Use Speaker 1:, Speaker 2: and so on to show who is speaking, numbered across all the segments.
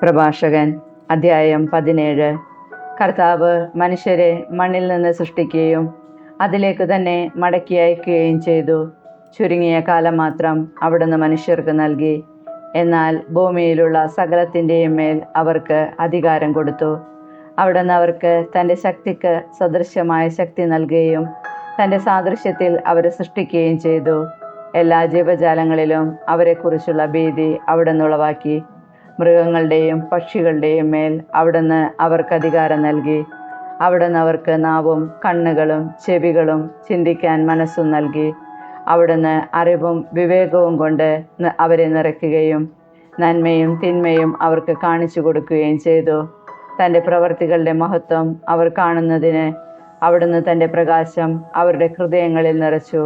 Speaker 1: പ്രഭാഷകൻ അധ്യായം 17. കർത്താവ് മനുഷ്യരെ മണ്ണിൽ നിന്ന് സൃഷ്ടിക്കുകയും അതിലേക്ക് തന്നെ മടക്കി അയക്കുകയും ചെയ്തു. ചുരുങ്ങിയ കാലം മാത്രം അവിടുന്ന് മനുഷ്യർക്ക് നൽകി. എന്നാൽ ഭൂമിയിലുള്ള സകലത്തിൻ്റെയും മേൽ അവർക്ക് അധികാരം കൊടുത്തു. അവിടുന്ന് അവർക്ക് തൻ്റെ ശക്തിക്ക് സദൃശ്യമായ ശക്തി നൽകുകയും തൻ്റെ സാദൃശ്യത്തിൽ അവരെ സൃഷ്ടിക്കുകയും ചെയ്തു. എല്ലാ ജീവജാലങ്ങളിലും അവരെക്കുറിച്ചുള്ള ഭീതി അവിടുന്ന് ഉളവാക്കി. മൃഗങ്ങളുടെയും പക്ഷികളുടെയും മേൽ അവിടുന്ന് അവർക്ക് അധികാരം നൽകി. അവിടുന്ന് അവർക്ക് നാവും കണ്ണുകളും ചെവികളും ചിന്തിക്കാൻ മനസ്സും നൽകി. അവിടുന്ന് അറിവും വിവേകവും കൊണ്ട് അവരെ നിറയ്ക്കുകയും നന്മയും തിന്മയും അവർക്ക് കാണിച്ചു കൊടുക്കുകയും ചെയ്തു. തൻ്റെ പ്രവർത്തികളുടെ മഹത്വം അവർ കാണുന്നതിന് അവിടുന്ന് തൻ്റെ പ്രകാശം അവരുടെ ഹൃദയങ്ങളിൽ നിറച്ചു.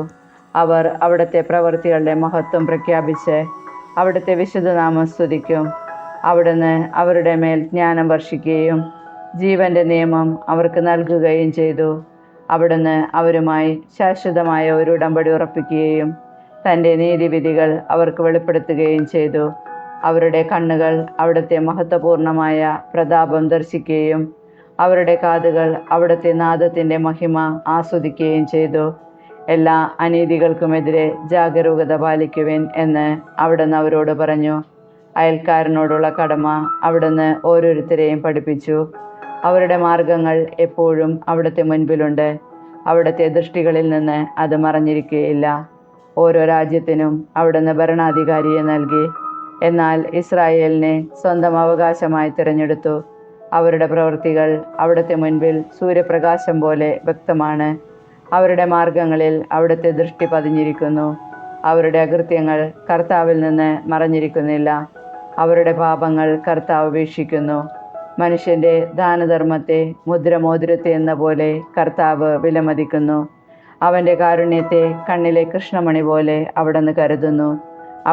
Speaker 1: അവർ അവിടുത്തെ പ്രവർത്തികളുടെ മഹത്വം പ്രഖ്യാപിച്ച് അവിടുത്തെ വിശുദ്ധനാമം സ്തുതിക്കും. അവിടുന്ന് അവരുടെ മേൽ ജ്ഞാനം വർഷിക്കുകയും ജീവന്റെ നിയമം അവർക്ക് നൽകുകയും ചെയ്തു. അവിടുന്ന് അവരുമായി ശാശ്വതമായ ഒരു ഉടമ്പടി ഉറപ്പിക്കുകയും തൻ്റെ നീതിവിധികൾ അവർക്ക് വെളിപ്പെടുത്തുകയും ചെയ്തു. അവരുടെ കണ്ണുകൾ അവിടുത്തെ മഹത്വപൂർണമായ പ്രതാപം ദർശിക്കുകയും അവരുടെ കാതുകൾ അവിടുത്തെ നാദത്തിൻ്റെ മഹിമ ആസ്വദിക്കുകയും ചെയ്തു. എല്ലാ അനീതികൾക്കുമെതിരെ ജാഗരൂകത പാലിക്കുവിൻ എന്ന് അവിടുന്ന് അവരോട് പറഞ്ഞു. അയൽക്കാരനോടുള്ള കടമ അവിടുന്ന് ഓരോരുത്തരെയും പഠിപ്പിച്ചു. അവരുടെ മാർഗങ്ങൾ എപ്പോഴും അവിടുത്തെ മുൻപിലുണ്ട്. അവിടുത്തെ ദൃഷ്ടികളിൽ നിന്ന് അത് മറഞ്ഞിരിക്കുകയില്ല. ഓരോ രാജ്യത്തിനും അവിടുന്ന് ഭരണാധികാരിയെ നൽകി. എന്നാൽ ഇസ്രായേലിനെ സ്വന്തം അവകാശമായി തിരഞ്ഞെടുത്തു. അവരുടെ പ്രവൃത്തികൾ അവിടുത്തെ മുൻപിൽ സൂര്യപ്രകാശം പോലെ വ്യക്തമാണ്. അവരുടെ മാർഗങ്ങളിൽ അവിടുത്തെ ദൃഷ്ടി പതിഞ്ഞിരിക്കുന്നു. അവരുടെ അകൃത്യങ്ങൾ കർത്താവിൽ നിന്ന് മറഞ്ഞിരിക്കുന്നില്ല. അവരുടെ പാപങ്ങൾ കർത്താവ് വീക്ഷിക്കുന്നു. മനുഷ്യൻ്റെ ദാനധർമ്മത്തെ മുദ്രമോതിരത്തെ എന്ന പോലെ കർത്താവ് വിലമതിക്കുന്നു. അവൻ്റെ കാരുണ്യത്തെ കണ്ണിലെ കൃഷ്ണമണി പോലെ അവിടുന്ന് കരുതുന്നു.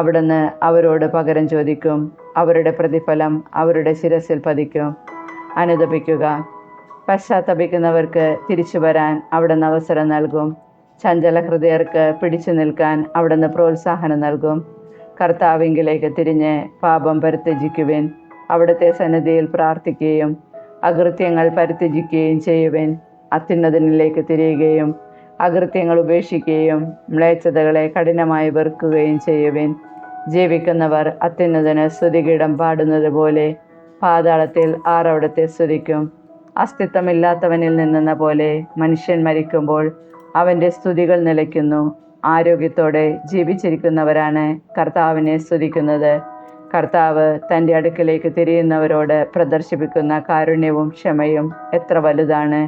Speaker 1: അവിടുന്ന് അവരോട് പകരം ചോദിക്കും. അവരുടെ പ്രതിഫലം അവരുടെ ശിരസിൽ പതിക്കും. അനുതപിക്കുക. പശ്ചാത്തപിക്കുന്നവർക്ക് തിരിച്ചു വരാൻ അവിടുന്ന് അവസരം നൽകും. ചഞ്ചല ഹൃദയർക്ക് പിടിച്ചു നിൽക്കാൻ അവിടുന്ന് പ്രോത്സാഹനം നൽകും. കർത്താവിങ്കിലേക്ക് തിരിഞ്ഞ് പാപം പരിത്യജിക്കുവിൻ. അവിടുത്തെ സന്നിധിയിൽ പ്രാർത്ഥിക്കുകയും അകൃത്യങ്ങൾ പരിത്യജിക്കുകയും ചെയ്യുവിൻ. അത്യുന്നതനിലേക്ക് തിരിയുകയും അകൃത്യങ്ങൾ ഉപേക്ഷിക്കുകയും മ്ലേച്ഛതകളെ കഠിനമായി വെറുക്കുകയും ചെയ്യുവിൻ. ജീവിക്കുന്നവർ അത്യുന്നതന് സ്തുതിഗീതം പാടുന്നത് പോലെ പാതാളത്തിൽ ആർ അവിടുത്തെ സ്തുതിക്കും. അസ്തിത്വമില്ലാത്തവനിൽ നിന്നെന്ന പോലെ മനുഷ്യൻ മരിക്കുമ്പോൾ അവൻ്റെ സ്തുതികൾ നിലയ്ക്കുന്നു. ആരോഗ്യത്തോടെ ജീവിച്ചിരിക്കുന്നവരാണ് കർത്താവിനെ സ്തുതിക്കുന്നത്. കർത്താവ് തൻ്റെ അടുക്കലേക്ക് തിരിയുന്നവരോട് പ്രദർശിപ്പിക്കുന്ന കാരുണ്യവും ക്ഷമയും എത്ര വലുതാണ്!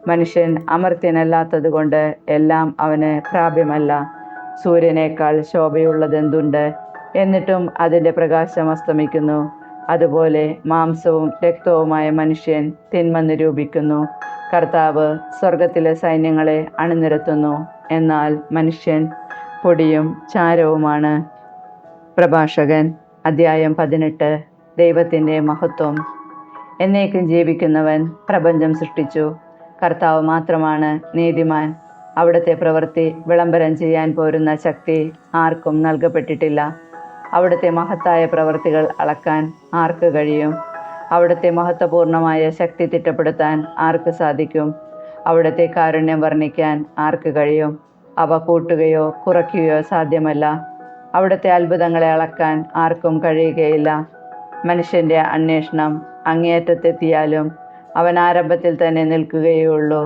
Speaker 1: മനുഷ്യൻ അമർത്യനല്ലാത്തതുകൊണ്ട് എല്ലാം അവന് പ്രാപ്യമല്ല. സൂര്യനേക്കാൾ ശോഭയുള്ളതെന്തുണ്ട്? എന്നിട്ടും അതിൻ്റെ പ്രകാശം അസ്തമിക്കുന്നു. അതുപോലെ മാംസവും രക്തവുമായ മനുഷ്യൻ തിന്മ നിരൂപിക്കുന്നു. കർത്താവ് സ്വർഗത്തിലെ സൈന്യങ്ങളെ അണിനിരത്തുന്നു. എന്നാൽ മനുഷ്യൻ പൊടിയും ചാരവുമാണ്. പ്രഭാഷകൻ അധ്യായം 18. ദൈവത്തിൻ്റെ മഹത്വം. എന്നേക്കും ജീവിക്കുന്നവൻ പ്രപഞ്ചം സൃഷ്ടിച്ചു. കർത്താവ് മാത്രമാണ് നീതിമാൻ. അവിടുത്തെ പ്രവൃത്തി വിളംബരം ചെയ്യാൻ പോരുന്ന ശക്തി ആർക്കും നൽകപ്പെട്ടിട്ടില്ല. അവിടുത്തെ മഹത്തായ പ്രവൃത്തികൾ അളക്കാൻ ആർക്ക് കഴിയും? അവിടുത്തെ മഹത്വപൂർണമായ ശക്തി തിട്ടപ്പെടുത്താൻ ആർക്ക് സാധിക്കും? അവിടുത്തെ കാരുണ്യം വർണ്ണിക്കാൻ ആർക്ക് കഴിയും? അവ കൂട്ടുകയോ കുറയ്ക്കുകയോ സാധ്യമല്ല. അവിടുത്തെ അത്ഭുതങ്ങളെ അളക്കാൻ ആർക്കും കഴിയുകയില്ല. മനുഷ്യൻ്റെ അന്വേഷണം അങ്ങേയറ്റത്തെത്തിയാലും അവൻ ആരംഭത്തിൽ തന്നെ നിൽക്കുകയുള്ളൂ.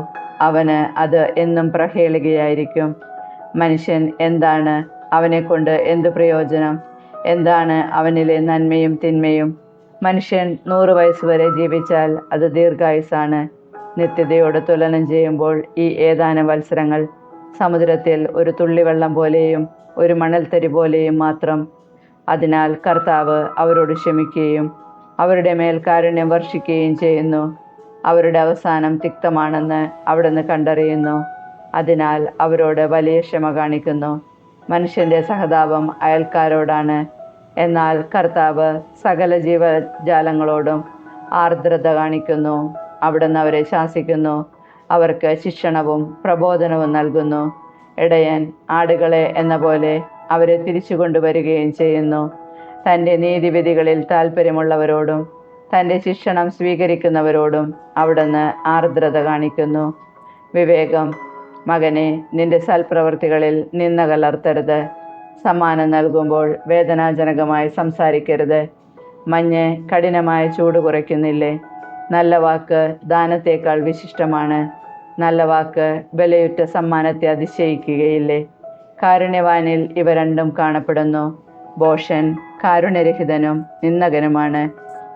Speaker 1: അവന് അത് എന്നും പ്രഹേളികയായിരിക്കും. മനുഷ്യൻ എന്താണ്? അവനെക്കൊണ്ട് എന്തു പ്രയോജനം? എന്താണ് അവനിലെ നന്മയും തിന്മയും? മനുഷ്യൻ 100 വയസ്സ് വരെ ജീവിച്ചാൽ അത് ദീർഘായുസാണ്. നിത്യതയോട് തുലനം ചെയ്യുമ്പോൾ ഈ ഏതാനും വത്സരങ്ങൾ സമുദ്രത്തിൽ ഒരു തുള്ളിവെള്ളം പോലെയും ഒരു മണൽത്തരി പോലെയും മാത്രം. അതിനാൽ കർത്താവ് അവരോട് ക്ഷമിക്കുകയും അവരുടെ മേൽ കാരുണ്യം വർഷിക്കുകയും ചെയ്യുന്നു. അവരുടെ അവസാനം തിക്തമാണെന്ന് അവിടുന്ന് കണ്ടറിയുന്നു. അതിനാൽ അവരോട് വലിയ ക്ഷമ കാണിക്കുന്നു. മനുഷ്യൻ്റെ സഹതാപം അയൽക്കാരോടാണ്. എന്നാൽ കർത്താവ് സകല ജീവജാലങ്ങളോടും ആർദ്രത കാണിക്കുന്നു. അവിടുന്ന് അവരെ ശാസിക്കുന്നു. അവർക്ക് ശിക്ഷണവും പ്രബോധനവും നൽകുന്നു. ഇടയൻ ആടുകളെ എന്ന പോലെ അവരെ തിരിച്ചു കൊണ്ടുവരികയും ചെയ്യുന്നു. തൻ്റെ നീതിവിധികളിൽ താല്പര്യമുള്ളവരോടും തൻ്റെ ശിക്ഷണം സ്വീകരിക്കുന്നവരോടും അവിടുന്ന് ആർദ്രത കാണിക്കുന്നു. വിവേകം: മകനെ, നിന്റെ സൽപ്രവൃത്തികളിൽ നിന്ന കലർത്തരുത്. സമ്മാനം നൽകുമ്പോൾ വേദനാജനകമായി സംസാരിക്കരുത്. മഞ്ഞ് കഠിനമായ ചൂട് കുറയ്ക്കുന്നില്ലേ? നല്ല വാക്ക് ദാനത്തേക്കാൾ വിശിഷ്ടമാണ്. നല്ല വാക്ക് വിലയുറ്റ സമ്മാനത്തെ അതിശയിക്കുകയില്ലേ? കാരുണ്യവാനിൽ ഇവ രണ്ടും കാണപ്പെടുന്നു. ഭോഷൻ കാരുണ്യരഹിതനും നിന്ദകനുമാണ്.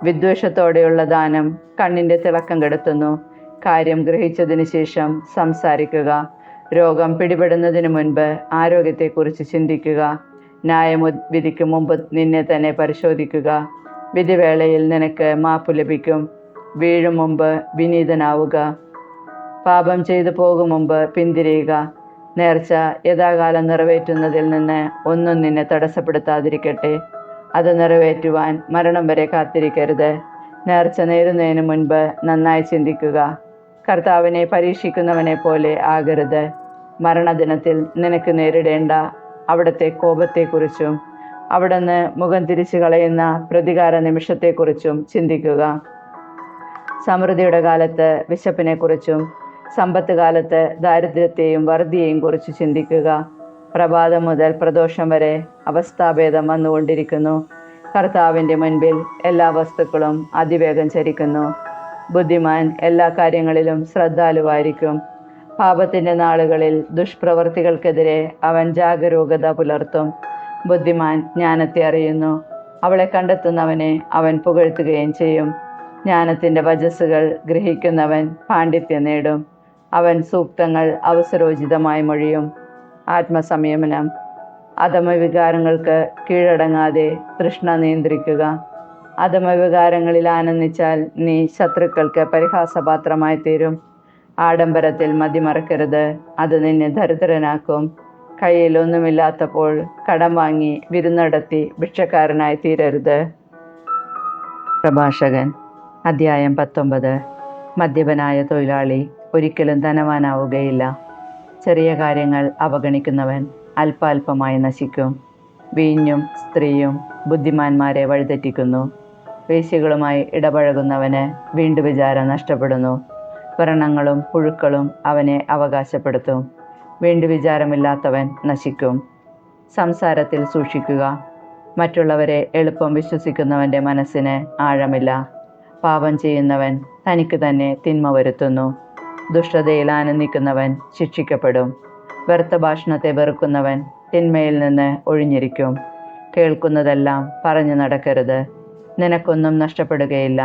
Speaker 1: വിദ്വേഷത്തോടെയുള്ള ദാനം കണ്ണിൻ്റെ തിളക്കം കെടുത്തുന്നു. കാര്യം ഗ്രഹിച്ചതിന് ശേഷം സംസാരിക്കുക. രോഗം പിടിപെടുന്നതിന് മുൻപ് ആരോഗ്യത്തെക്കുറിച്ച് ചിന്തിക്കുക. ന്യായവിധിക്ക് മുമ്പ് നിന്നെ തന്നെ പരിശോധിക്കുക. വിധിവേളയിൽ നിനക്ക് മാപ്പ് ലഭിക്കും. വീഴും മുമ്പ് വിനീതനാവുക. പാപം ചെയ്തു പോകും മുമ്പ് പിന്തിരിയുക. നേർച്ച യഥാകാലം നിറവേറ്റുന്നതിൽ നിന്ന് ഒന്നും നിന്നെ തടസ്സപ്പെടുത്താതിരിക്കട്ടെ. അത് നിറവേറ്റുവാൻ മരണം വരെ കാത്തിരിക്കരുത്. നേർച്ച നേരുന്നതിന് മുൻപ് നന്നായി ചിന്തിക്കുക. കർത്താവിനെ പരീക്ഷിക്കുന്നവനെ പോലെ ആകരുത്. മരണദിനത്തിൽ നിനക്ക് നേരിടേണ്ട അവിടുത്തെ കോപത്തെക്കുറിച്ചും അവിടുന്ന് മുഖം തിരിച്ചു കളയുന്ന പ്രതികാര നിമിഷത്തെക്കുറിച്ചും ചിന്തിക്കുക. സമൃദ്ധിയുടെ കാലത്ത് വിശപ്പിനെക്കുറിച്ചും സമ്പത്ത് കാലത്ത് ദാരിദ്ര്യത്തെയും വറുതിയെയും കുറിച്ച് ചിന്തിക്കുക. പ്രഭാതം മുതൽ പ്രദോഷം വരെ അവസ്ഥാഭേദം വന്നുകൊണ്ടിരിക്കുന്നു. കർത്താവിൻ്റെ മുൻപിൽ എല്ലാ വസ്തുക്കളും അതിവേഗം ചരിക്കുന്നു. ബുദ്ധിമാൻ എല്ലാ കാര്യങ്ങളിലും ശ്രദ്ധാലുവായിരിക്കും. പാപത്തിൻ്റെ നാളുകളിൽ ദുഷ്പ്രവർത്തികൾക്കെതിരെ അവൻ ജാഗരൂകത പുലർത്തും. ബുദ്ധിമാൻ ജ്ഞാനത്തെ അറിയുന്നു. അവളെ കണ്ടെത്തുന്നവനെ അവൻ പുകഴ്ത്തുകയും ചെയ്യും. ജ്ഞാനത്തിൻ്റെ വചസ്സുകൾ ഗ്രഹിക്കുന്നവൻ പാണ്ഡിത്യം നേടും. അവൻ സൂക്തങ്ങൾ അവസരോചിതമായി മൊഴിയും. ആത്മസംയമനം: അധമവികാരങ്ങൾക്ക് കീഴടങ്ങാതെ തൃഷ്ണ നിയന്ത്രിക്കുക. അധമവികാരങ്ങളിൽ ആനന്ദിച്ചാൽ നീ ശത്രുക്കൾക്ക് പരിഹാസപാത്രമായി തീരും. ആഡംബരത്തിൽ മതിമറക്കരുത്, അത് നിന്നെ ദരിദ്രനാക്കും. കയ്യിൽ ഒന്നുമില്ലാത്തപ്പോൾ കടം വാങ്ങി വിരുന്നടത്തി ഭിക്ഷക്കാരനായി തീരരുത്. പ്രഭാഷകൻ അധ്യായം 19. മദ്യപനായ തൊഴിലാളി ഒരിക്കലും ധനവാനാവുകയില്ല. ചെറിയ കാര്യങ്ങൾ അവഗണിക്കുന്നവൻ അല്പാൽപമായി നശിക്കും. വീഞ്ഞും സ്ത്രീയും ബുദ്ധിമാന്മാരെ വഴിതെറ്റിക്കുന്നു. വേശ്യകളുമായി ഇടപഴകുന്നവന് വീണ്ടുവിചാരം നഷ്ടപ്പെടുന്നു. വ്രണങ്ങളും പുഴുക്കളും അവനെ അവകാശപ്പെടുത്തും. വീണ്ടുവിചാരമില്ലാത്തവൻ നശിക്കും. സംസാരത്തിൽ സൂക്ഷിക്കുക. മറ്റുള്ളവരെ എളുപ്പം വിശ്വസിക്കുന്നവൻ്റെ മനസ്സിന് ആഴമില്ല. പാപം ചെയ്യുന്നവൻ തനിക്ക് തന്നെ തിന്മ വരുത്തുന്നു. ദുഷ്ടതയിൽ ആനന്ദിക്കുന്നവൻ ശിക്ഷിക്കപ്പെടും. വ്യർത്ഥ ഭാഷണത്തെ വെറുക്കുന്നവൻ തിന്മയിൽ നിന്ന് ഒഴിഞ്ഞിരിക്കും. കേൾക്കുന്നതെല്ലാം പറഞ്ഞു നടക്കരുത്. നിനക്കൊന്നും നഷ്ടപ്പെടുകയില്ല.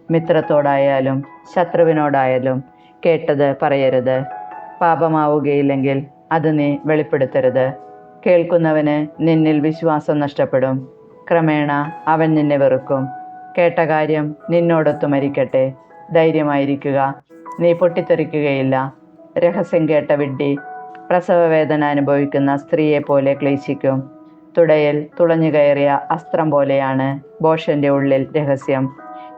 Speaker 1: മിത്രത്തോടായാലും ശത്രുവിനോടായാലും കേട്ടത് പറയരുത്. പാപമാവുകയില്ലെങ്കിൽ അത് നീ വെളിപ്പെടുത്തരുത്. കേൾക്കുന്നവന് നിന്നിൽ വിശ്വാസം നഷ്ടപ്പെടും. ക്രമേണ അവൻ നിന്നെ വെറുക്കും. കേട്ട കാര്യം നിന്നോടൊത്തു മരിക്കട്ടെ. ധൈര്യമായിരിക്കുക, നീ പൊട്ടിത്തെറിക്കുകയില്ല. രഹസ്യം കേട്ട വിഡ്ഢി പ്രസവവേദന അനുഭവിക്കുന്ന സ്ത്രീയെപ്പോലെ ക്ലേശിക്കും. തുടയിൽ തുളഞ്ഞു കയറിയ അസ്ത്രം പോലെയാണ് ഭോഷൻ്റെ ഉള്ളിൽ രഹസ്യം.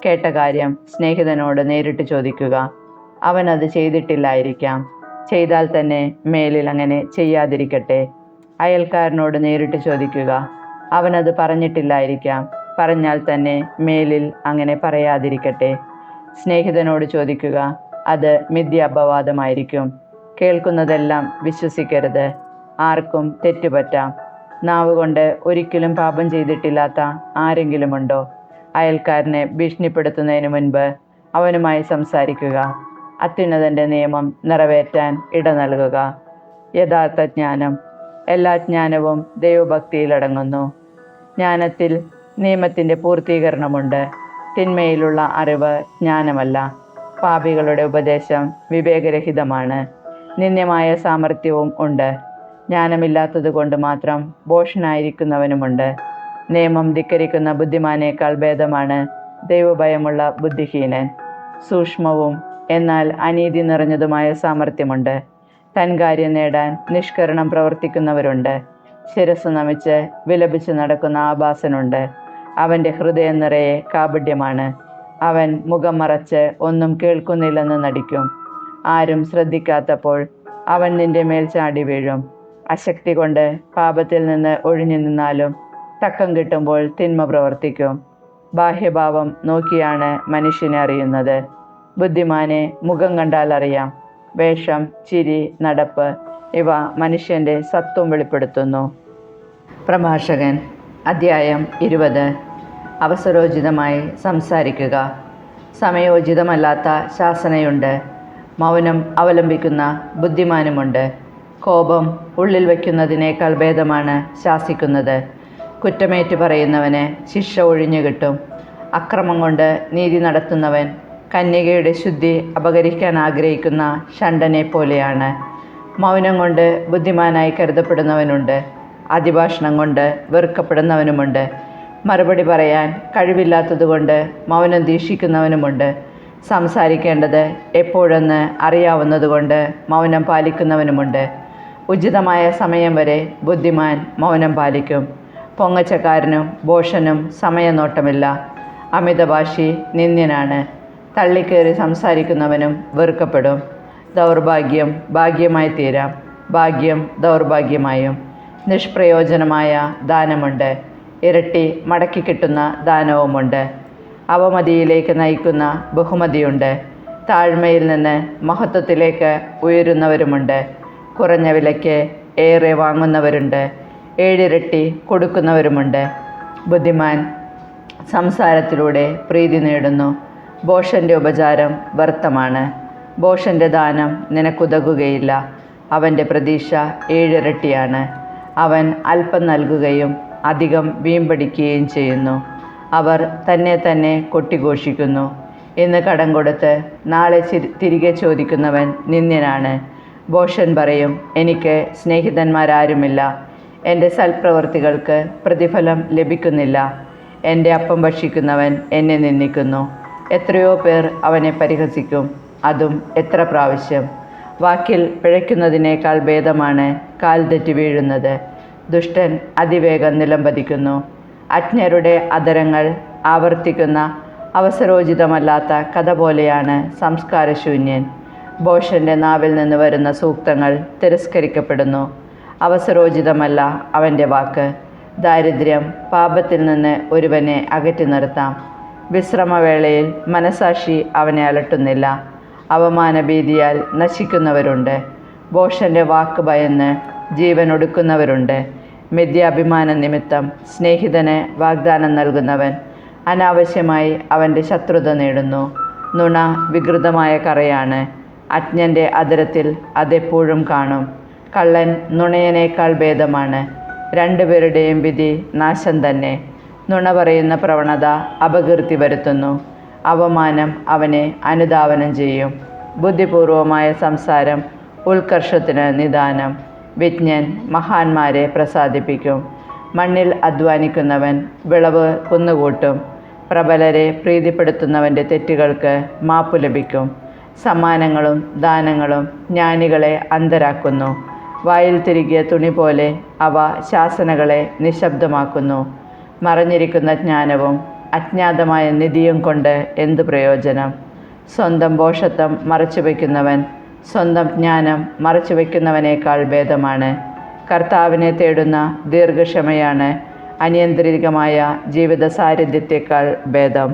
Speaker 1: കേട്ട കാര്യം സ്നേഹിതനോട് നേരിട്ട് ചോദിക്കുക. അവനത് ചെയ്തിട്ടില്ലായിരിക്കാം. ചെയ്താൽ തന്നെ മേലിൽ അങ്ങനെ ചെയ്യാതിരിക്കട്ടെ. അയൽക്കാരനോട് നേരിട്ട് ചോദിക്കുക. അവനത് പറഞ്ഞിട്ടില്ലായിരിക്കാം. പറഞ്ഞാൽ തന്നെ മേലിൽ അങ്ങനെ പറയാതിരിക്കട്ടെ. സ്നേഹിതനോട് ചോദിക്കുക. അത് മിഥ്യാപവാദമായിരിക്കും. കേൾക്കുന്നതെല്ലാം വിശ്വസിക്കരുത്. ആർക്കും തെറ്റുപറ്റാം. നാവുകൊണ്ട് ഒരിക്കലും പാപം ചെയ്തിട്ടില്ലാത്ത ആരെങ്കിലുമുണ്ടോ? അയൽക്കാരനെ ഭീഷണിപ്പെടുത്തുന്നതിന് മുൻപ് അവനുമായി സംസാരിക്കുക. അത്യുന്നതൻ്റെ നിയമം നിറവേറ്റാൻ ഇട നൽകുക. യഥാർത്ഥ ജ്ഞാനം: എല്ലാ ജ്ഞാനവും ദൈവഭക്തിയിലടങ്ങുന്നു. ജ്ഞാനത്തിൽ നിയമത്തിൻ്റെ പൂർത്തീകരണമുണ്ട്. തിന്മയിലുള്ള അറിവ് ജ്ഞാനമല്ല. പാപികളുടെ ഉപദേശം വിവേകരഹിതമാണ്. നിന്ദ്യമായ സാമർഥ്യവും ഉണ്ട്. ജ്ഞാനമില്ലാത്തത് കൊണ്ട് മാത്രം ഭോഷനായിരിക്കുന്നവനുമുണ്ട്. നിയമം ധിക്കരിക്കുന്ന ബുദ്ധിമാനേക്കാൾ ഭേദമാണ് ദൈവഭയമുള്ള ബുദ്ധിഹീനൻ. സൂക്ഷ്മവും എന്നാൽ അനീതി നിറഞ്ഞതുമായ സാമർഥ്യമുണ്ട്. തൻ കാര്യം നേടാൻ നിഷ്കരണം പ്രവർത്തിക്കുന്നവരുണ്ട്. ശിരസ് നമിച്ച് വിലപിച്ച് നടക്കുന്ന ആഭാസനുണ്ട്. അവൻ്റെ ഹൃദയം നിറയെ കാപഢ്യമാണ്. അവൻ മുഖം മറച്ച് ഒന്നും കേൾക്കുന്നില്ലെന്ന് നടിക്കും. ആരും ശ്രദ്ധിക്കാത്തപ്പോൾ അവൻ നിന്റെ മേൽ ചാടി വീഴും. അശക്തി കൊണ്ട് പാപത്തിൽ നിന്ന് ഒഴിഞ്ഞു നിന്നാലും തക്കം കിട്ടുമ്പോൾ തിന്മ പ്രവർത്തിക്കും. ബാഹ്യഭാവം നോക്കിയാണ് മനുഷ്യനെ അറിയുന്നത്. ബുദ്ധിമാനെ മുഖം കണ്ടാൽ അറിയാം. വേഷം, ചിരി, നടപ്പ് ഇവ മനുഷ്യൻ്റെ സത്വം വെളിപ്പെടുത്തുന്നു. പ്രഭാഷകൻ അധ്യായം 20. അവസരോചിതമായി സംസാരിക്കുക. സമയോചിതമല്ലാത്ത ശാസനയുണ്ട്. മൗനം അവലംബിക്കുന്ന ബുദ്ധിമാനുമുണ്ട്. കോപം ഉള്ളിൽ വയ്ക്കുന്നതിനേക്കാൾ ഭേദമാണ് ശാസിക്കുന്നത്. കുറ്റമേറ്റ് പറയുന്നവന് ശിക്ഷ ഒഴിഞ്ഞു കിട്ടും. അക്രമം കൊണ്ട് നീതി നടത്തുന്നവൻ കന്യകയുടെ ശുദ്ധി അപഹരിക്കാൻ ആഗ്രഹിക്കുന്ന ഷണ്ഡനെ പോലെയാണ്. മൗനം കൊണ്ട് ബുദ്ധിമാനായി കരുതപ്പെടുന്നവനുണ്ട്. അതിഭാഷണം കൊണ്ട് വെറുക്കപ്പെടുന്നവനുമുണ്ട്. മറുപടി പറയാൻ കഴിവില്ലാത്തതുകൊണ്ട് മൗനം ദീക്ഷിക്കുന്നവനുമുണ്ട്. സംസാരിക്കേണ്ടത് എപ്പോഴെന്ന് അറിയാവുന്നതുകൊണ്ട് മൗനം പാലിക്കുന്നവനുമുണ്ട്. ഉചിതമായ സമയം വരെ ബുദ്ധിമാൻ മൗനം പാലിക്കും. പൊങ്ങച്ചക്കാരനും ഭോഷനും സമയനോട്ടമില്ല. അമിതഭാഷി നിന്ദ്യനാണ്. തള്ളിക്കേറി സംസാരിക്കുന്നവനും വെറുക്കപ്പെടും. ദൗർഭാഗ്യം ഭാഗ്യമായി തീരാം, ഭാഗ്യം ദൗർഭാഗ്യമായും. നിഷ്പ്രയോജനമായ ദാനമുണ്ട്, ഇരട്ടി മടക്കി കിട്ടുന്ന ദാനവുമുണ്ട്. അവമതിയിലേക്ക് നയിക്കുന്ന ബഹുമതിയുണ്ട്. താഴ്മയിൽ നിന്ന് മഹത്വത്തിലേക്ക് ഉയരുന്നവരുമുണ്ട്. കുറഞ്ഞ വിലയ്ക്ക് ഏറെ വാങ്ങുന്നവരുണ്ട്, ഏഴിരട്ടി കൊടുക്കുന്നവരുമുണ്ട്. ബുദ്ധിമാൻ സംസാരത്തിലൂടെ പ്രീതി നേടുന്നു. ഭോഷൻ്റെ ഉപചാരം വ്യർത്ഥമാണ്. ഭോഷൻ്റെ ദാനം നിനക്കുതകുകയില്ല. അവൻ്റെ പ്രതീക്ഷ ഏഴിരട്ടിയാണ്. അവൻ അല്പം നൽകുകയും അധികം വീമ്പടിക്കുകയും ചെയ്യുന്നു. അവർ തന്നെ തന്നെ കൊട്ടിഘോഷിക്കുന്നു. ഇന്ന് കടം കൊടുത്ത് നാളെ തിരികെ ചോദിക്കുന്നവൻ നിന്ദ്യനാണ്. ഭോഷൻ പറയും, എനിക്ക് സ്നേഹിതന്മാരാരുമില്ല. എൻ്റെ സൽപ്രവൃത്തികൾക്ക് പ്രതിഫലം ലഭിക്കുന്നില്ല. എൻ്റെ അപ്പം ഭക്ഷിക്കുന്നവൻ എന്നെ നിന്ദിക്കുന്നു. എത്രയോ പേർ അവനെ പരിഹസിക്കും, അതും എത്ര പ്രാവശ്യം. വാക്കിൽ പിഴയ്ക്കുന്നതിനേക്കാൾ ഭേദമാണ് കാൽ തെറ്റി വീഴുന്നത്. ദുഷ്ടൻ അതിവേഗം നിലംപതിക്കുന്നു. അജ്ഞരുടെ അധരങ്ങൾ ആവർത്തിക്കുന്ന അവസരോചിതമല്ലാത്ത കഥ പോലെയാണ് സംസ്കാരശൂന്യൻ. ഭോഷൻ്റെ നാവിൽ നിന്ന് വരുന്ന സൂക്തങ്ങൾ തിരസ്കരിക്കപ്പെടുന്നു. അവസരോചിതമല്ല അവൻ്റെ വാക്ക്. ദാരിദ്ര്യം പാപത്തിൽ നിന്ന് ഒരുവനെ അകറ്റി നിർത്താം. വിശ്രമവേളയിൽ മനസാക്ഷി അവനെ അലട്ടുന്നില്ല. അവമാനഭീതിയാൽ നശിക്കുന്നവരുണ്ട്. ഭോഷൻ്റെ വാക്ക് ഭയന്ന് ജീവൻ ഒടുക്കുന്നവരുണ്ട്. മിഥ്യാഭിമാന നിമിത്തം സ്നേഹിതന് വാഗ്ദാനം നൽകുന്നവൻ അനാവശ്യമായി അവൻ്റെ ശത്രുത നേടുന്നു. നുണ വികൃതമായ കറയാണ്. അജ്ഞൻ്റെ അധരത്തിൽ അതെപ്പോഴും കാണും. കള്ളൻ നുണയനേക്കാൾ ഭേദമാണ്. രണ്ടുപേരുടെയും വിധി നാശം തന്നെ. നുണ പറയുന്ന പ്രവണത അപകീർത്തി വരുത്തുന്നു. അവമാനം അവനെ അനുധാവനം ചെയ്യും. ബുദ്ധിപൂർവമായ സംസാരം ഉത്കർഷത്തിന് നിദാനം. വിജ്ഞൻ മഹാന്മാരെ പ്രസാദിപ്പിക്കും. മണ്ണിൽ അധ്വാനിക്കുന്നവൻ വിളവ് കുന്നുകൂട്ടും. പ്രബലരെ പ്രീതിപ്പെടുത്തുന്നവൻ്റെ തെറ്റുകൾക്ക് മാപ്പു ലഭിക്കും. സമ്മാനങ്ങളും ദാനങ്ങളും ജ്ഞാനികളെ അന്ധരാക്കുന്നു. വായിൽ തിരികിയ തുണി പോലെ അവ ശാസനകളെ നിശബ്ദമാക്കുന്നു. മറഞ്ഞിരിക്കുന്ന ജ്ഞാനവും അജ്ഞാതമായ നിധിയും കൊണ്ട് എന്തു പ്രയോജനം? സ്വന്തം ഭോഷത്വം മറച്ചുവെക്കുന്നവൻ സ്വന്തം ജ്ഞാനം മറച്ചുവെക്കുന്നവനേക്കാൾ ഭേദമാണ്. കർത്താവിനെ തേടുന്ന ദീർഘക്ഷമയാണ് അനിയന്ത്രിതമായ ജീവിത സാരഥ്യത്തേക്കാൾ ഭേദം.